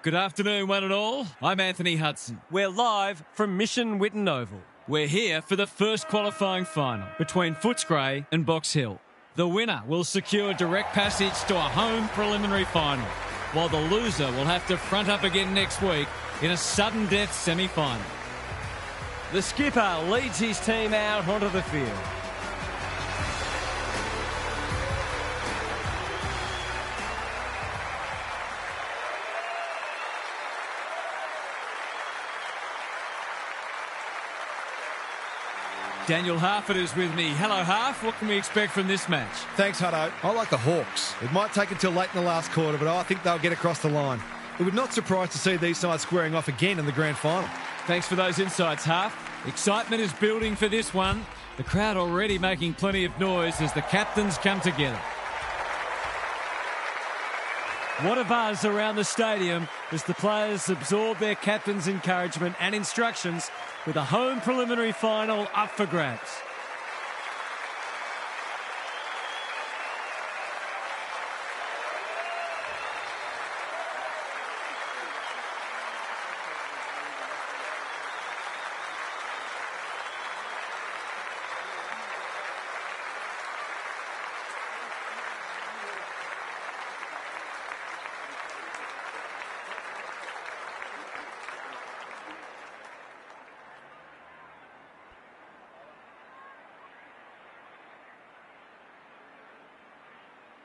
Good afternoon, one and all. I'm Anthony Hudson. We're live from Mission Whitten Oval. We're here for the first qualifying final between Footscray and Box Hill. The winner will secure direct passage to a home preliminary final, while the loser will have to front up again next week in a sudden death semi-final. The skipper leads his team out onto the field. Daniel Harford is with me. Hello, Harf. What can we expect from this match? Thanks, Hutto. I like the Hawks. It might take until late in the last quarter, but I think they'll get across the line. It would not surprise to see these sides squaring off again in the grand final. Thanks for those insights, Harf. Excitement is building for this one. The crowd already making plenty of noise as the captains come together. What a buzz around the stadium as the players absorb their captain's encouragement and instructions with a home preliminary final up for grabs.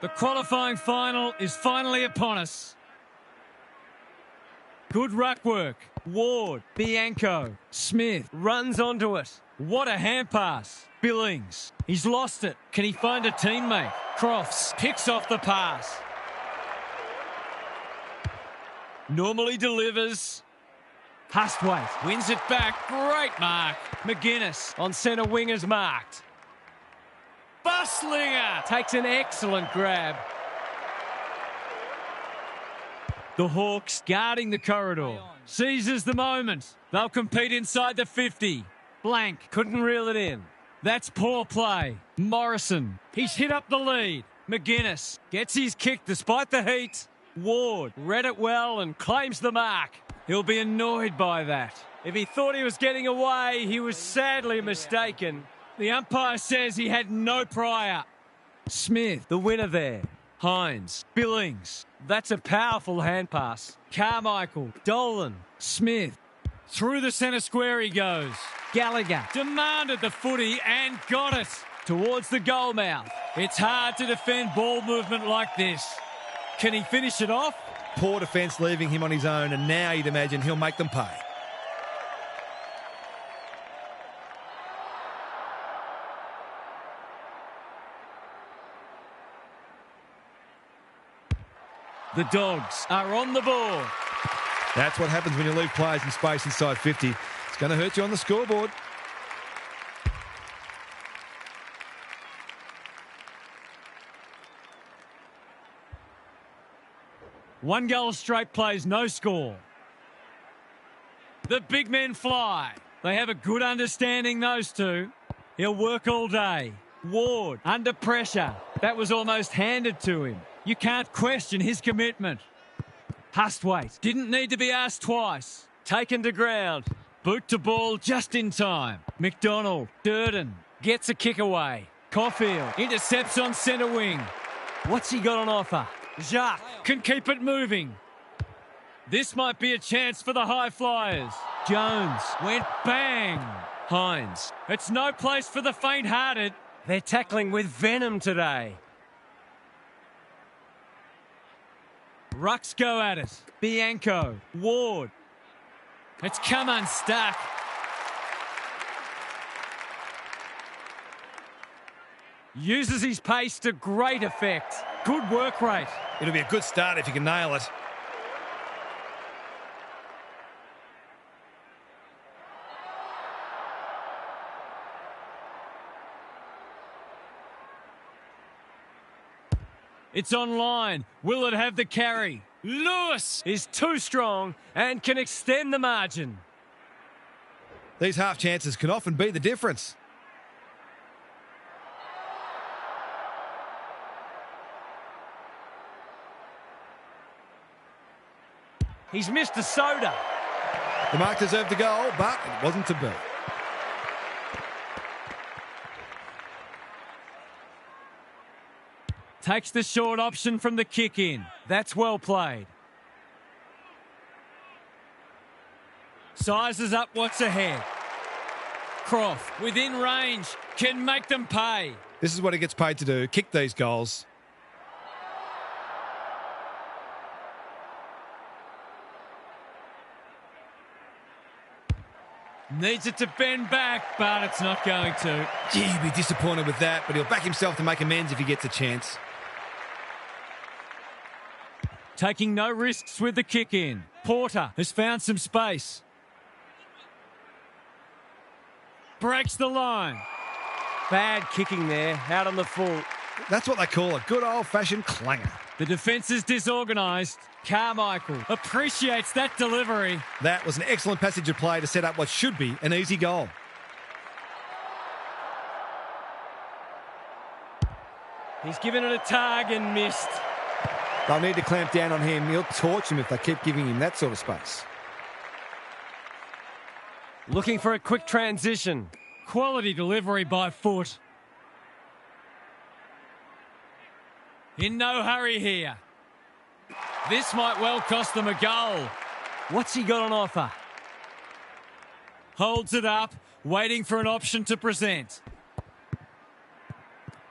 The qualifying final is finally upon us. Good ruck work. Ward, Bianco, Smith runs onto it. What a hand pass. Billings, he's lost it. Can he find a teammate? Crofts picks off the pass. Normally delivers. Hustwaite wins it back. Great mark. McGuinness on centre wing is marked. Buslinger takes an excellent grab. The Hawks guarding the corridor. Seizes the moment. They'll compete inside the 50. Blank couldn't reel it in. That's poor play. Morrison, he's hit up the lead. McGuinness gets his kick despite the heat. Ward read it well and claims the mark. He'll be annoyed by that. If he thought he was getting away, he was sadly mistaken. The umpire says he had no prior. Smith, the winner there. Hines, Billings. That's a powerful hand pass. Carmichael, Dolan, Smith. Through the centre square he goes. Gallagher demanded the footy and got it towards the goal mouth. It's hard to defend ball movement like this. Can he finish it off? Poor defence leaving him on his own, and now you'd imagine he'll make them pay. The Dogs are on the board. That's what happens when you leave players in space inside 50. It's going to hurt you on the scoreboard. One goal straight plays, no score. The big men fly. They have a good understanding, those two. He'll work all day. Ward under pressure. That was almost handed to him. You can't question his commitment. Hustwaite didn't need to be asked twice. Taken to ground. Boot to ball just in time. McDonald, Durden gets a kick away. Caulfield intercepts on centre wing. What's he got on offer? Jacques can keep it moving. This might be a chance for the high flyers. Jones went bang. Hines, it's no place for the faint-hearted. They're tackling with venom today. Rucks go at it. Bianco, Ward. It's come unstuck. Uses his pace to great effect. Good work rate. It'll be a good start if you can nail it. It's online. Will it have the carry? Lewis is too strong and can extend the margin. These half chances can often be the difference. He's missed a soda. The mark deserved a goal, but it wasn't to be. Takes the short option from the kick in. That's well played. Sizes up what's ahead. Croft, within range, can make them pay. This is what he gets paid to do, kick these goals. Needs it to bend back, but it's not going to. Gee, he'd be disappointed with that, but he'll back himself to make amends if he gets a chance. Taking no risks with the kick in. Porter has found some space. Breaks the line. Bad kicking there, out on the full. That's what they call a good old-fashioned clanger. The defence is disorganised. Carmichael appreciates that delivery. That was an excellent passage of play to set up what should be an easy goal. He's given it a tug and missed. They'll need to clamp down on him. He'll torch him if they keep giving him that sort of space. Looking for a quick transition. Quality delivery by foot. In no hurry here. This might well cost them a goal. What's he got on offer? Holds it up, waiting for an option to present.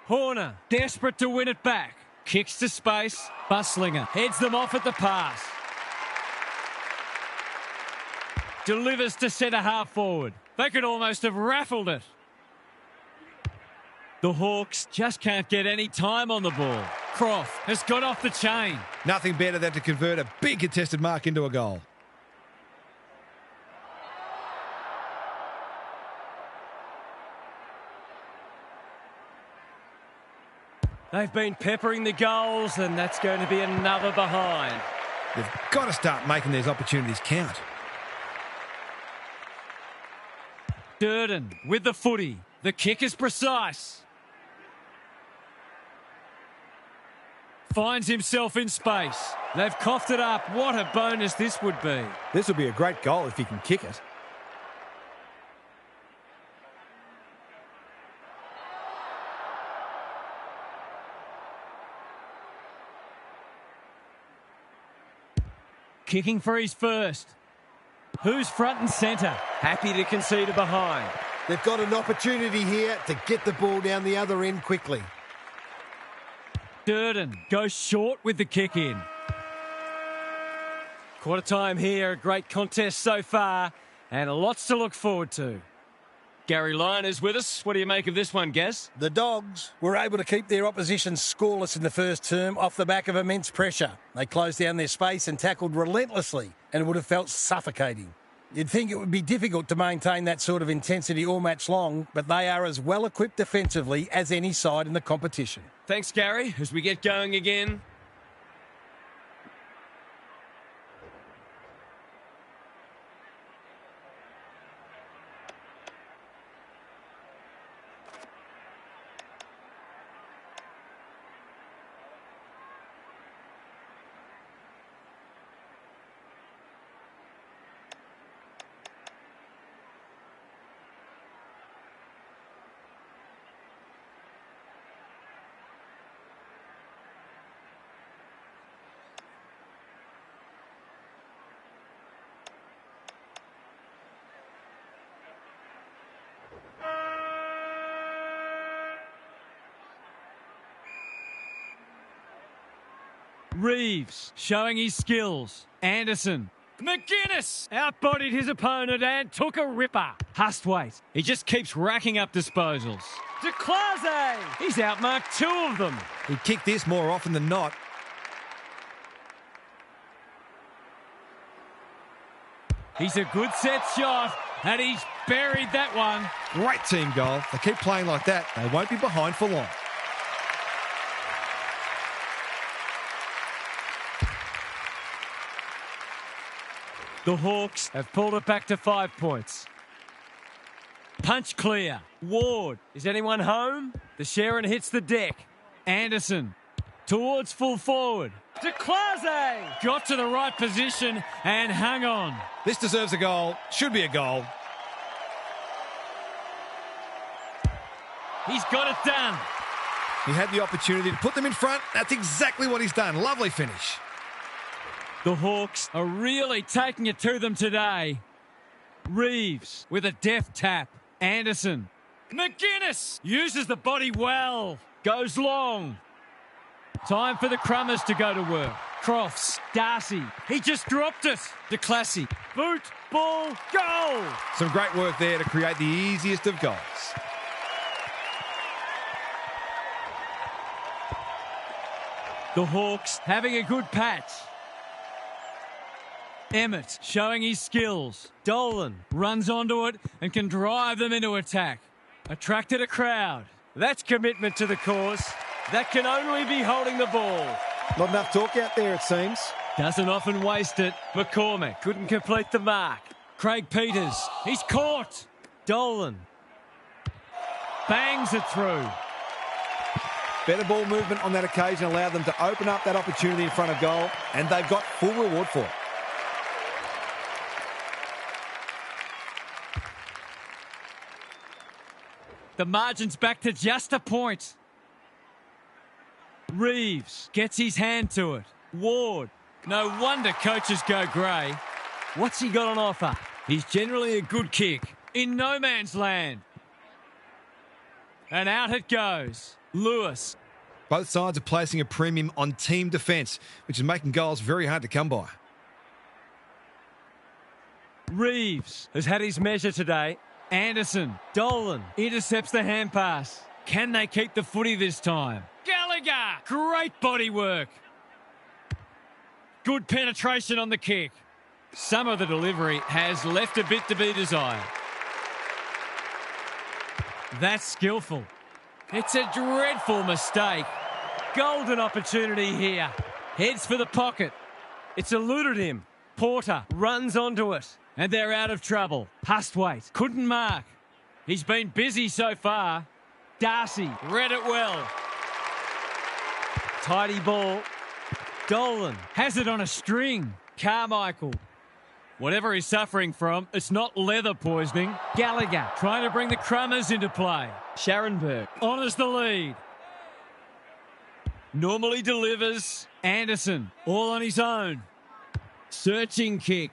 Horner, desperate to win it back. Kicks to space. Buslinger heads them off at the pass. Delivers to centre half forward. They could almost have raffled it. The Hawks just can't get any time on the ball. Croft has got off the chain. Nothing better than to convert a big contested mark into a goal. They've been peppering the goals, and that's going to be another behind. They've got to start making these opportunities count. Durden with the footy. The kick is precise. Finds himself in space. They've coughed it up. What a bonus this would be. This will be a great goal if he can kick it. Kicking for his first. Who's front and centre? Happy to concede a behind. They've got an opportunity here to get the ball down the other end quickly. Durden goes short with the kick in. Quarter time here, a great contest so far, and lots to look forward to. Gary Lyon is with us. What do you make of this one, Gaz? The Dogs were able to keep their opposition scoreless in the first term off the back of immense pressure. They closed down their space and tackled relentlessly, and it would have felt suffocating. You'd think it would be difficult to maintain that sort of intensity all match long, but they are as well equipped defensively as any side in the competition. Thanks, Gary. As we get going again. Reeves showing his skills. Anderson. McGuinness outbodied his opponent and took a ripper. Hustwaite. He just keeps racking up disposals. DeClaze. He's outmarked two of them. He'd kick this more often than not. He's a good set shot, and he's buried that one. Great team goal. They keep playing like that, they won't be behind for long. The Hawks have pulled it back to 5 points. Punch clear. Ward. Is anyone home? The Sharon hits the deck. Anderson towards full forward. DeClaze! Got to the right position and hung on. This deserves a goal. Should be a goal. He's got it done. He had the opportunity to put them in front. That's exactly what he's done. Lovely finish. The Hawks are really taking it to them today. Reeves with a deft tap. Anderson. McGuinness uses the body well. Goes long. Time for the Crummers to go to work. Crofts. Darcy. He just dropped it. DeClasse. Boot. Ball. Goal. Some great work there to create the easiest of goals. The Hawks having a good patch. Emmett showing his skills. Dolan runs onto it and can drive them into attack. Attracted a crowd. That's commitment to the cause. That can only be holding the ball. Not enough talk out there, it seems. Doesn't often waste it. McCormick Couldn't complete the mark. Craig Peters. He's caught. Dolan. Bangs it through. Better ball movement on that occasion allowed them to open up that opportunity in front of goal, and they've got full reward for it. The margin's back to just a point. Reeves gets his hand to it. Ward. No wonder coaches go grey. What's he got on offer? He's generally a good kick. In no man's land. And out it goes. Lewis. Both sides are placing a premium on team defence, which is making goals very hard to come by. Reeves. Has had his measure today. Anderson. Dolan. Intercepts the hand pass. Can they keep the footy this time? Gallagher. Great body work. Good penetration on the kick. Some of the delivery has left a bit to be desired. That's skillful. It's a dreadful mistake. Golden opportunity here. Heads for the pocket. It's eluded him. Porter runs onto it. And they're out of trouble. Hustwaite couldn't mark. He's been busy so far. Darcy read it well. Tidy ball. Dolan. Has it on a string. Carmichael. Whatever he's suffering from, it's not leather poisoning. Gallagher trying to bring the Crummers into play. Scharenberg. Honours the lead. Normally delivers. Anderson all on his own. Searching kick.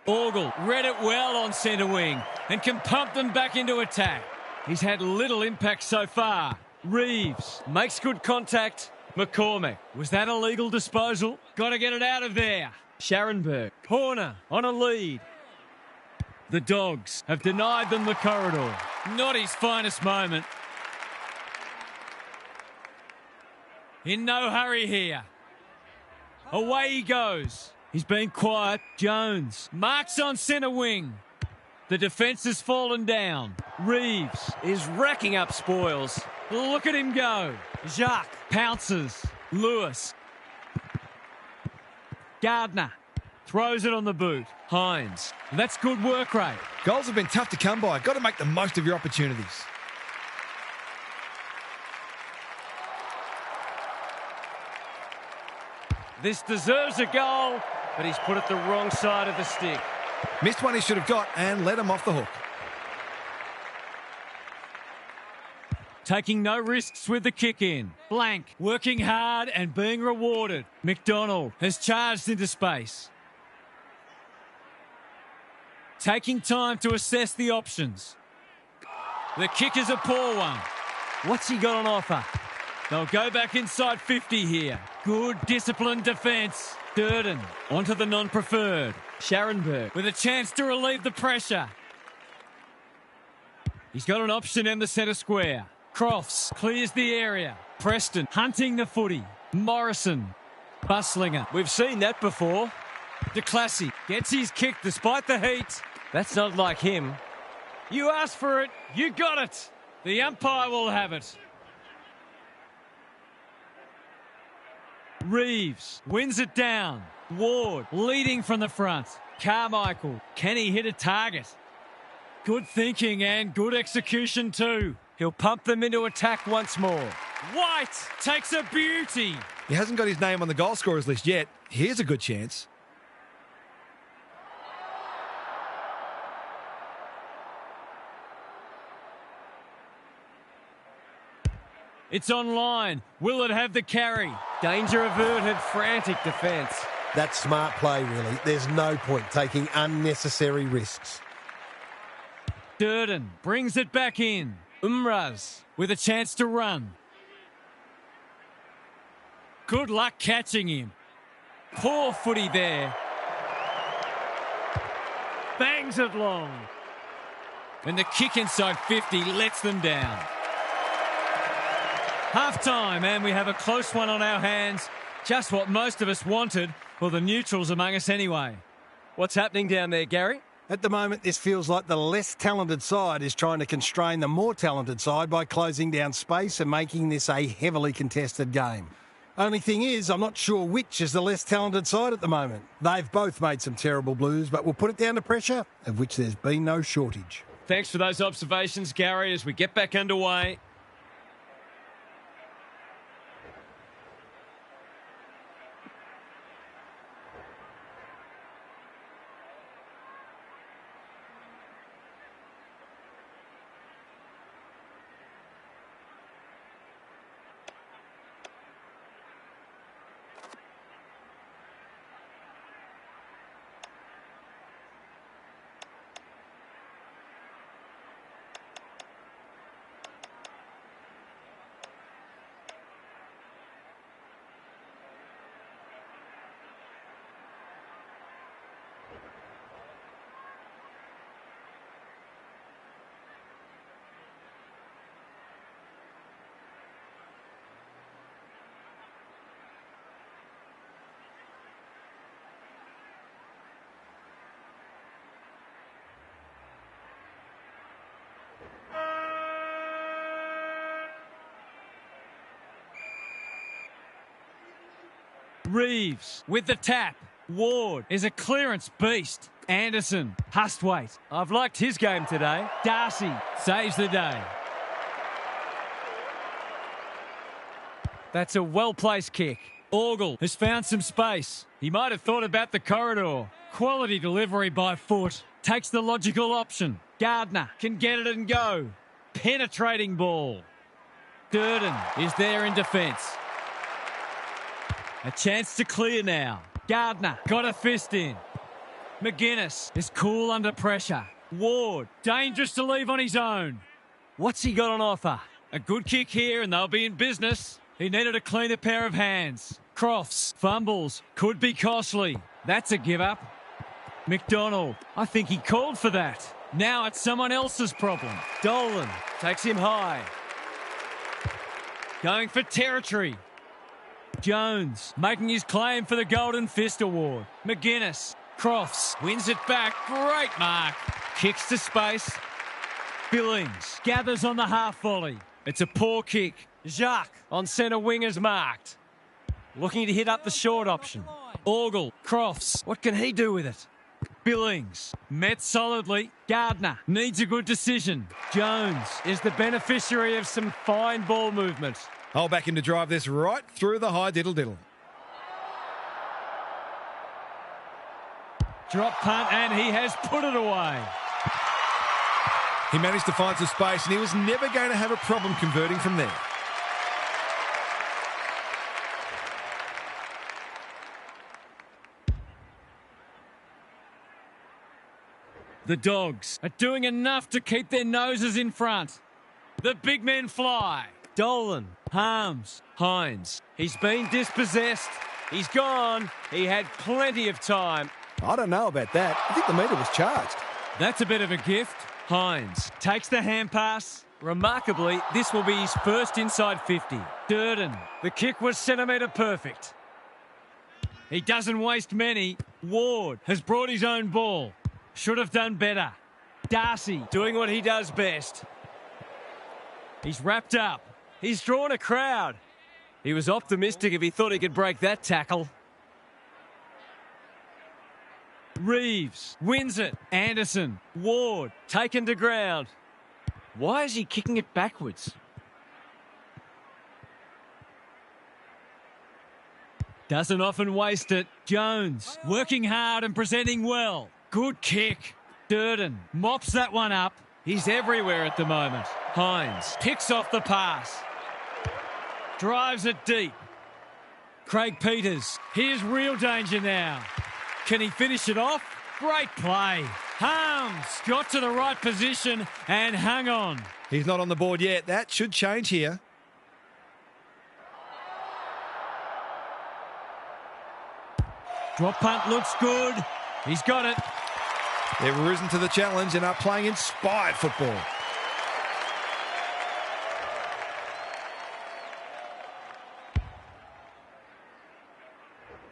Orgel read it well on centre wing and can pump them back into attack. He's had little impact so far. Reeves makes good contact. McCormick. Was that a legal disposal? Got to get it out of there. Scharenberg. Corner on a lead. The Dogs have denied them the corridor. Not his finest moment. In no hurry here. Away he goes. He's been quiet. Jones marks on centre wing. The defence has fallen down. Reeves Is racking up spoils. Look at him go. Jacques pounces. Lewis. Gardner throws it on the boot. Hines. That's good work rate. Goals have been tough to come by. Got to make the most of your opportunities. This deserves a goal, but he's put it the wrong side of the stick. Missed one he should have got and let him off the hook. Taking no risks with the kick in. Blank working hard and being rewarded. McDonald has charged into space. Taking time to assess the options. The kick is a poor one. What's he got on offer? They'll go back inside 50 here. Good disciplined defence. Durden onto the non-preferred. Scharenberg. With a chance to relieve the pressure. He's got an option in the centre square. Crofts clears the area. Preston hunting the footy. Morrison. Buslinger. We've seen that before. DeClasse gets his kick despite the heat. That's not like him. You asked for it. You got it. The umpire will have it. Reeves wins it down. Ward leading from the front. Carmichael. Can he hit a target? Good thinking and good execution too. He'll pump them into attack once more. White takes a beauty. He hasn't got his name on the goal scorers list yet. Here's a good chance. It's online. Will it have the carry? Danger averted, frantic defence. That's smart play, really. There's no point taking unnecessary risks. Durden brings it back in. Umraz with a chance to run. Good luck catching him. Poor footy there. Bangs it long. And the kick inside 50 lets them down. Half-time, and we have a close one on our hands. Just what most of us wanted, well, the neutrals among us anyway. What's happening down there, Gary? At the moment, this feels like the less talented side is trying to constrain the more talented side by closing down space and making this a heavily contested game. Only thing is, I'm not sure which is the less talented side at the moment. They've both made some terrible blues, but we'll put it down to pressure, of which there's been no shortage. Thanks for those observations, Gary, as we get back underway. Reeves with the tap. Ward is a clearance beast. Anderson, Hustwaite. I've liked his game today. Darcy saves the day. That's a well-placed kick. Orgel has found some space. He might have thought about the corridor. Quality delivery by foot. Takes the logical option. Gardner can get it and go. Penetrating ball. Durden is there in defence. A chance to clear now. Gardner got a fist in. McGuinness is cool under pressure. Ward, dangerous to leave on his own. What's he got on offer? A good kick here and they'll be in business. He needed a cleaner pair of hands. Crofts fumbles. Could be costly. That's a give up. McDonald, I think he called for that. Now it's someone else's problem. Dolan takes him high. Going for territory. Jones making his claim for the Golden Fist Award. McGuinness, Crofts wins it back. Great mark. Kicks to space. Billings gathers on the half volley. It's a poor kick. Jacques on centre wing is marked. Looking to hit up the short option. Orgel, Crofts. What can he do with it? Billings met solidly. Gardner needs a good decision. Jones is the beneficiary of some fine ball movement. I'll back him to drive this right through the high diddle-diddle. Drop punt, and he has put it away. He managed to find some space, and he was never going to have a problem converting from there. The Dogs are doing enough to keep their noses in front. The big men fly. Dolan, Harms, Hines. He's been dispossessed. He's gone. He had plenty of time. I don't know about that. I think the meter was charged. That's a bit of a gift. Hines takes the hand pass. Remarkably, this will be his first inside 50. Durden, the kick was centimetre perfect. He doesn't waste many. Ward has brought his own ball. Should have done better. Darcy Doing what he does best. he's wrapped up. He's drawn a crowd. He was optimistic if he thought he could break that tackle. Reeves wins it. Anderson, Ward Taken to ground. Why is he kicking it backwards? Doesn't often waste it. Jones working hard and presenting well. Good kick. Durden mops that one up. He's everywhere at the moment. Hines picks off the pass. Drives it deep. Craig Peters. Here's real danger now. Can he finish it off? Great play. Harms got to the right position and hung on. He's not on the board yet. That should change here. Drop punt looks good. He's got it. They've risen to the challenge and are playing inspired football.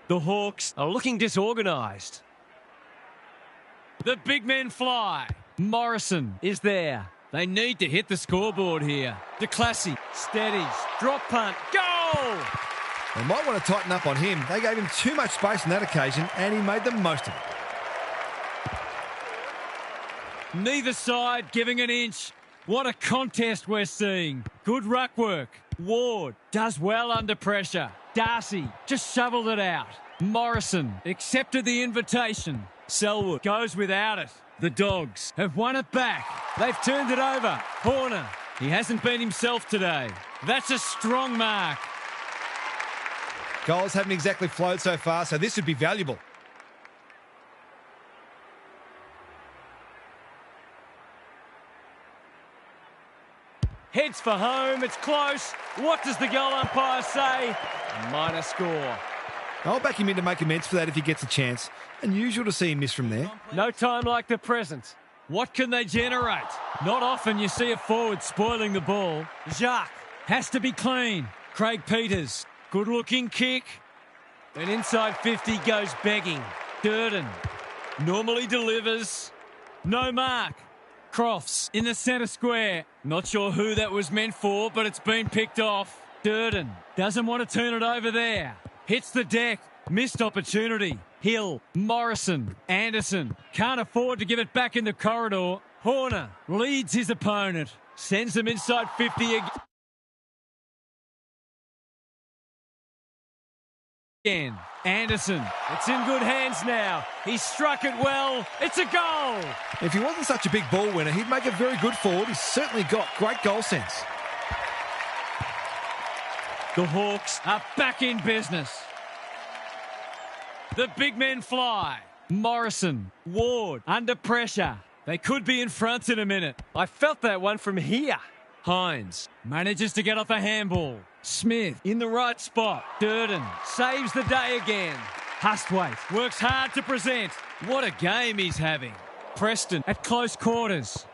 The Hawks are looking disorganised. The big men fly. Morrison is there. They need to hit the scoreboard here. DeClassy steadies. Drop punt. Goal! They might want to tighten up on him. They gave him too much space on that occasion and he made the most of it. Neither side giving an inch. What a contest we're seeing. Good ruck work. Ward does well under pressure. Darcy just shoveled it out. Morrison accepted the invitation. Selwood goes without it. The Dogs have won it back. They've turned it over. Horner, he hasn't been himself today. That's a strong mark. Goals haven't exactly flowed so far, so this would be valuable. Heads for home. It's close. What does the goal umpire say? A minor score. I'll back him in to make amends for that if he gets a chance. Unusual to see him miss from there. No time like the present. What can they generate? Not often you see a forward spoiling the ball. Jacques has to be clean. Craig Peters, good-looking kick. And inside 50 goes begging. Durden normally delivers. No mark. Crofts in the centre square. Not sure who that was meant for, but it's been picked off. Durden doesn't want to turn it over there. Hits the deck. Missed opportunity. Hill, Morrison, Anderson. Can't afford to give it back in the corridor. Horner leads his opponent. Sends them inside 50 again. Anderson. It's in good hands now. He struck it well. It's a goal. If he wasn't such a big ball winner, he'd make a very good forward. He's certainly got great goal sense. The Hawks are back in business. The big men fly. Morrison, Ward, under pressure. They could be in front in a minute. I felt that one from here. Hines manages to get off a handball. Smith in the right spot. Durden saves the day again. Hustwaite works hard to present. What a game he's having. Preston at close quarters.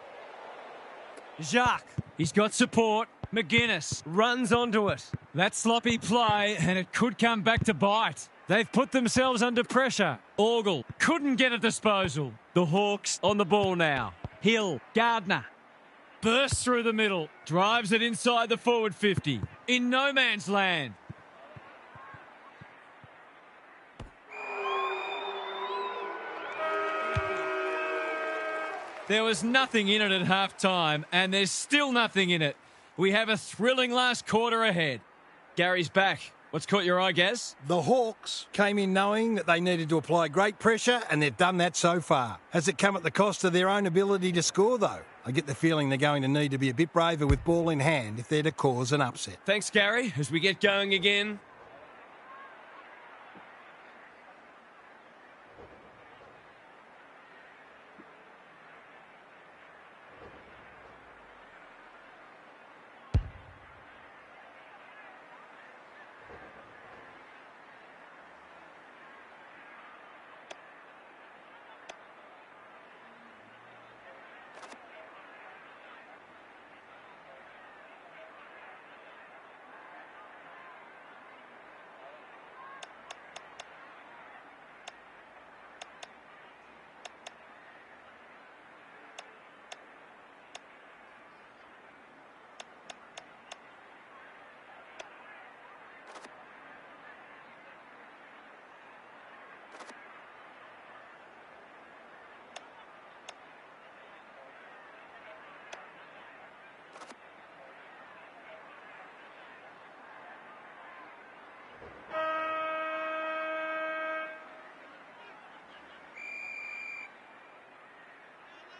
Jacques, he's got support. McGuinness runs onto it. That sloppy play, and it could come back to bite. They've put themselves under pressure. Orgel couldn't get a disposal. The Hawks on the ball now. Hill, Gardner. Bursts through the middle. Drives it inside the forward 50. In no man's land. There was nothing in it at half-time, and there's still nothing in it. We have a thrilling last quarter ahead. Gary's back. What's caught your eye, Gaz? The Hawks came in knowing that they needed to apply great pressure, and they've done that so far. Has it come at the cost of their own ability to score, though? I get the feeling they're going to need to be a bit braver with ball in hand if they're to cause an upset. Thanks, Gary. As we get going again,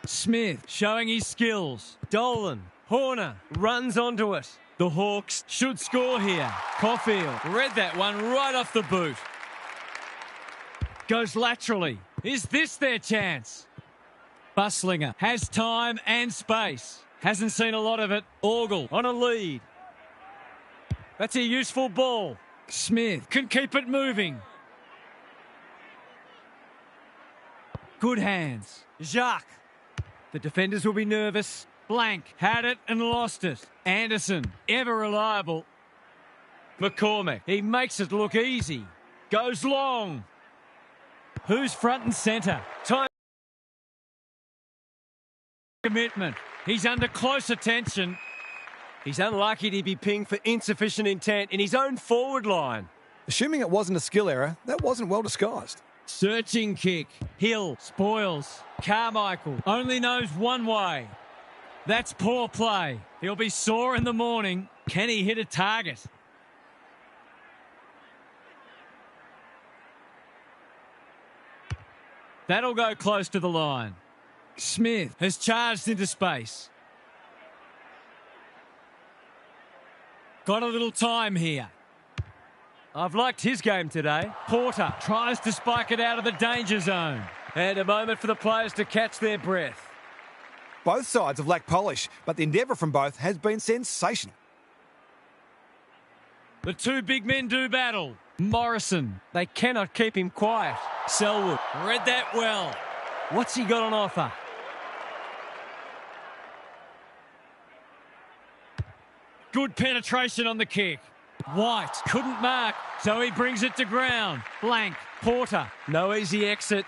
Smith showing his skills. Dolan. Horner runs onto it. The Hawks should score here. Caulfield read that one right off the boot. Goes laterally. Is this their chance? Buslinger has time and space. Hasn't seen a lot of it. Orgel on a lead. That's a useful ball. Smith can keep it moving. Good hands. Jacques. The defenders will be nervous. Blank had it and lost it. Anderson, ever reliable. McCormick, he makes it look easy. Goes long. Who's front and centre? Time. Commitment. He's under close attention. He's unlucky to be pinged for insufficient intent in his own forward line. Assuming it wasn't a skill error, that wasn't well disguised. Searching kick. Hill spoils. Carmichael only knows one way. That's poor play. He'll be sore in the morning. Can he hit a target? That'll go close to the line. Smith has charged into space. Got a little time here. I've liked his game today. Porter tries to spike it out of the danger zone. And a moment for the players to catch their breath. Both sides have lacked polish, but the endeavour from both has been sensational. The two big men do battle. Morrison. They cannot keep him quiet. Selwood read that well. What's he got on offer? Good penetration on the kick. White couldn't mark, so he brings it to ground. Blank. Porter. No easy exit.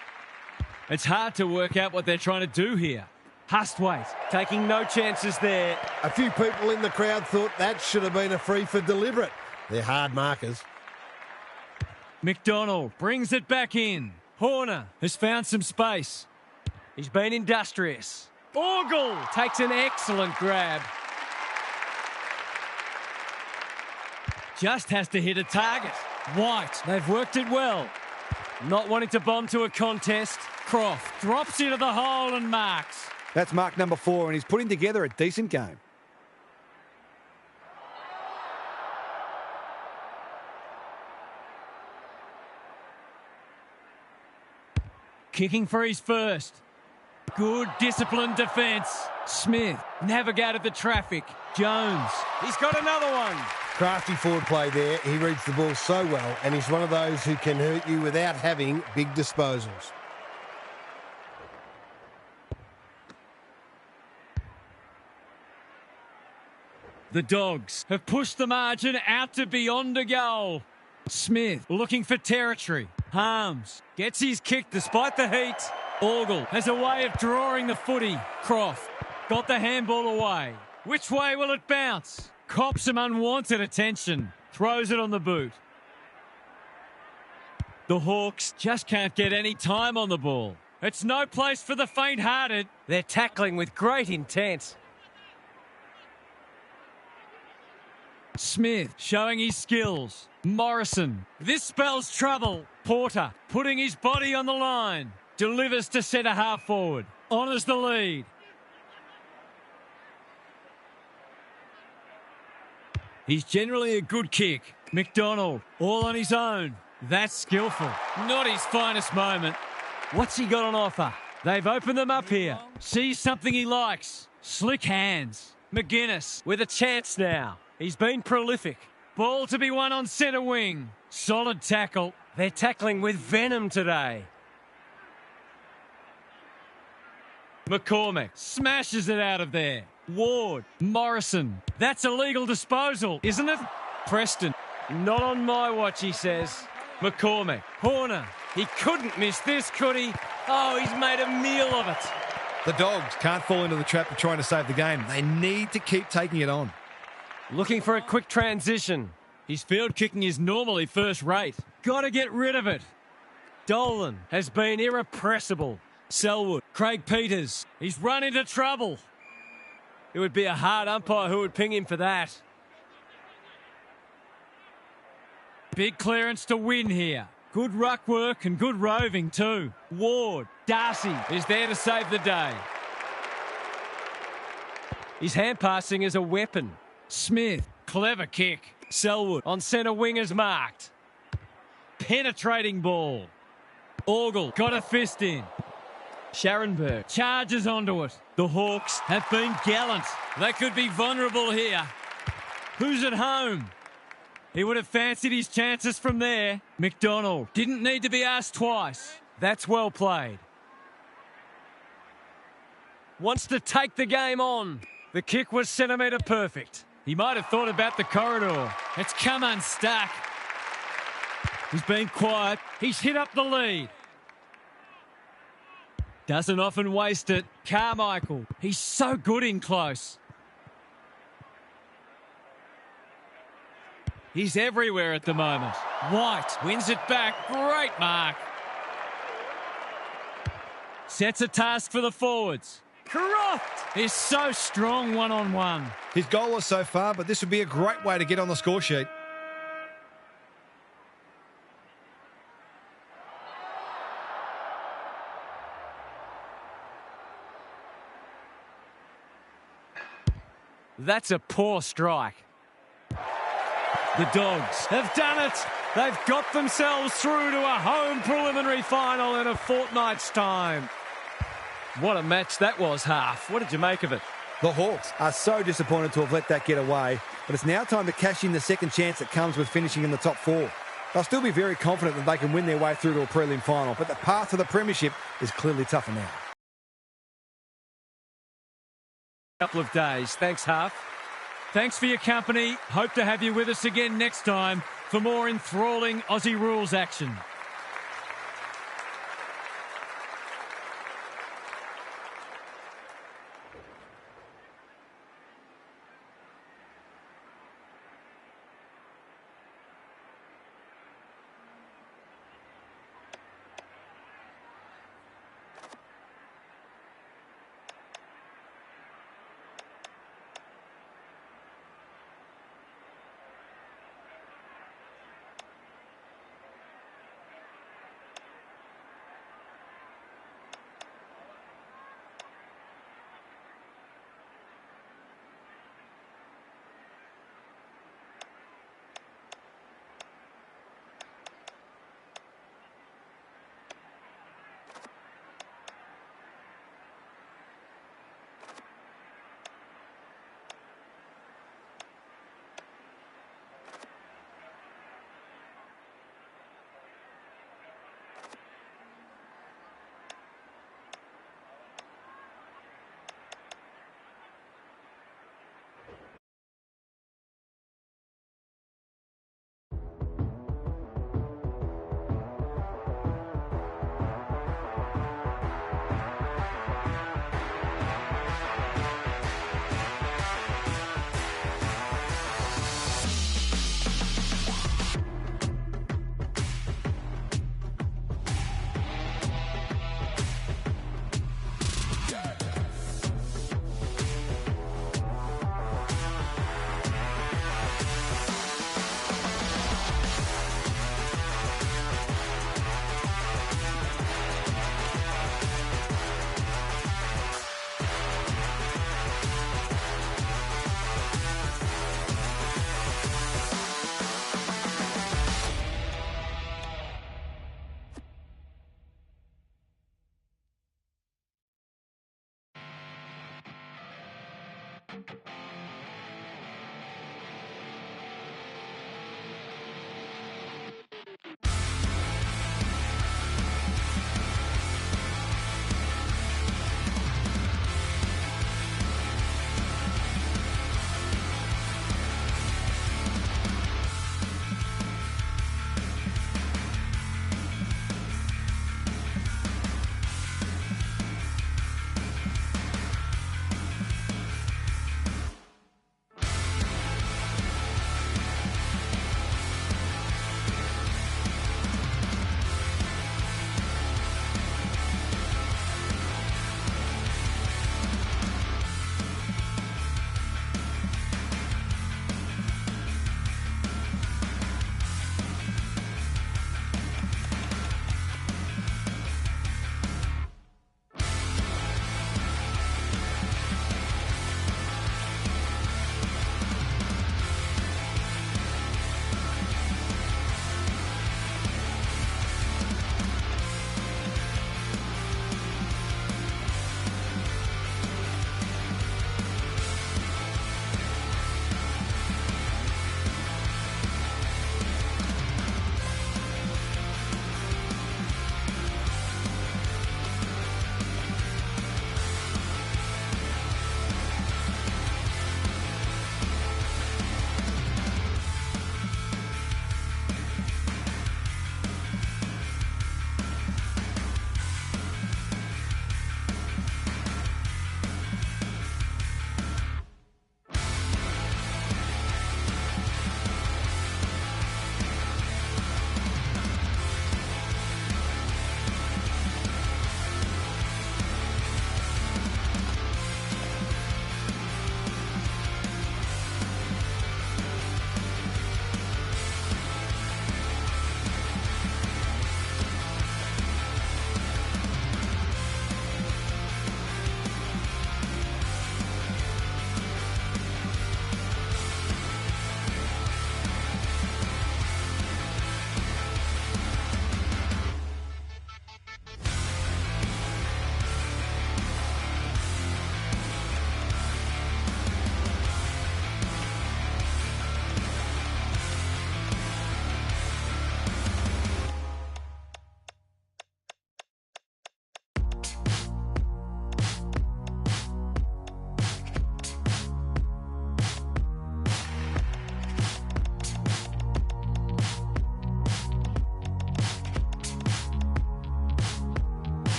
It's hard to work out what they're trying to do here. Hustwaite taking no chances there. A few people in the crowd thought that should have been a free for deliberate. They're hard markers. McDonald brings it back in. Horner has found some space. He's been industrious. Orgel takes an excellent grab. Just has to hit a target. White, they've worked it well. Not wanting to bomb to a contest. Croft drops into the hole and marks. That's mark number 4, and he's putting together a decent game. Kicking for his first. Good disciplined defence. Smith navigated the traffic. Jones, he's got another one. Crafty forward play there. He reads the ball so well, and he's one of those who can hurt you without having big disposals. The Dogs have pushed the margin out to beyond a goal. Smith looking for territory. Harms gets his kick despite the heat. Orgel has a way of drawing the footy. Croft got the handball away. Which way will it bounce? Cops some unwanted attention. Throws it on the boot. The Hawks just can't get any time on the ball. It's no place for the faint-hearted. They're tackling with great intent. Smith showing his skills. Morrison. This spells trouble. Porter putting his body on the line. Delivers to centre half forward. Honours the lead. He's generally a good kick. McDonald all on his own. That's skillful. Not his finest moment. What's he got on offer? They've opened them up here. Sees something he likes. Slick hands. McGuinness with a chance now. He's been prolific. Ball to be won on centre wing. Solid tackle. They're tackling with venom today. McCormick smashes it out of there. Ward. Morrison. That's a legal disposal, isn't it? Preston. Not on my watch, he says. McCormick. Horner. He couldn't miss this, could he? Oh, he's made a meal of it. The Dogs can't fall into the trap of trying to save the game. They need to keep taking it on. Looking for a quick transition. His field kicking is normally first rate. Got to get rid of it. Dolan has been irrepressible. Selwood. Craig Peters. He's run into trouble. It would be a hard umpire who would ping him for that. Big clearance to win here. Good ruck work and good roving too. Ward. Darcy is there to save the day. His hand passing is a weapon. Smith, clever kick. Selwood on centre wing is marked. Penetrating ball. Orgel got a fist in. Scharenberg Charges onto it. The Hawks have been gallant. They could be vulnerable here. Who's at home? He would have fancied his chances from there. McDonald didn't need to be asked twice. That's well played. Wants to take the game on. The kick was centimetre perfect. He might have thought about the corridor. It's come unstuck. He's been quiet. He's hit up the lead. Doesn't often waste it. Carmichael, he's so good in close. He's everywhere at the moment. White wins it back. Great mark. Sets a task for the forwards. Croft is so strong one-on-one. He's goalless so far, but this would be a great way to get on the score sheet. That's a poor strike. The Dogs They've done it. They've got themselves through to a home preliminary final in a fortnight's time. What a match that was, Half. What did you make of it? The Hawks are so disappointed to have let that get away, but it's now time to cash in the second chance that comes with finishing in the top four. They'll still be very confident that they can win their way through to a prelim final, but the path to the premiership is clearly tougher now. Couple of days. Thanks, Half. Thanks for your company. Hope to have you with us again next time for more enthralling Aussie rules action.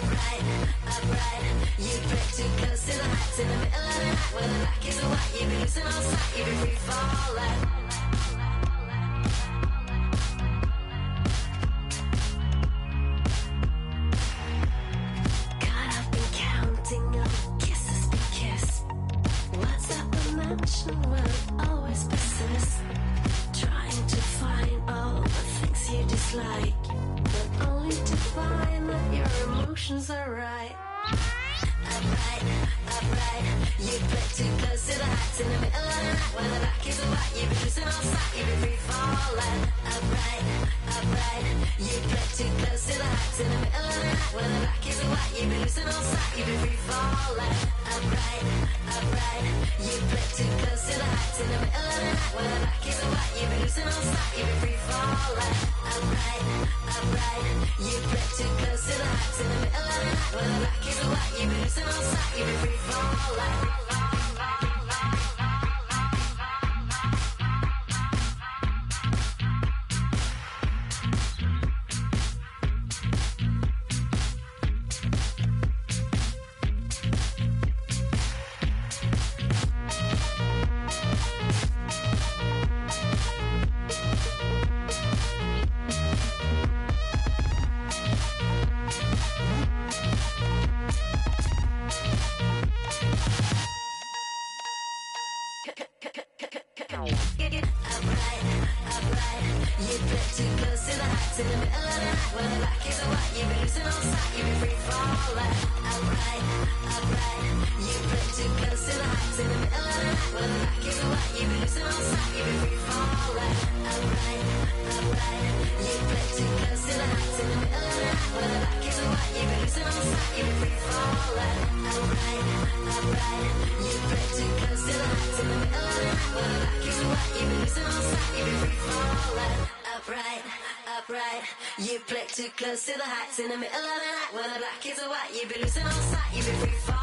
upright, upright. You break too close to the heights in the middle of the night. When the black is white, you be losing all sight, you be free falling. Caught up in counting up kisses we kiss. What's that dimension when it always persists? Trying to find all the things you dislike, but only to find that your emotions are right. Upright, upright. You break too close to the heights in the middle of the night. When the black is white, you be losing all sight, you be free falling. Upright, upright. You break too close to the heights in the middle of the night. When the black is white, you be losing all sight, you be free falling. Upright, upright. You break too close to the heights in the middle of the night. When the black is white, you be losing all sight, you be free falling. Upright, upright. You break too close to the heights in the middle of the night. When the black is white, you be losing all sight, you be free falling. You play too close to the heights in the middle of the night. When the black is white, you be losing all sight, you be free falling.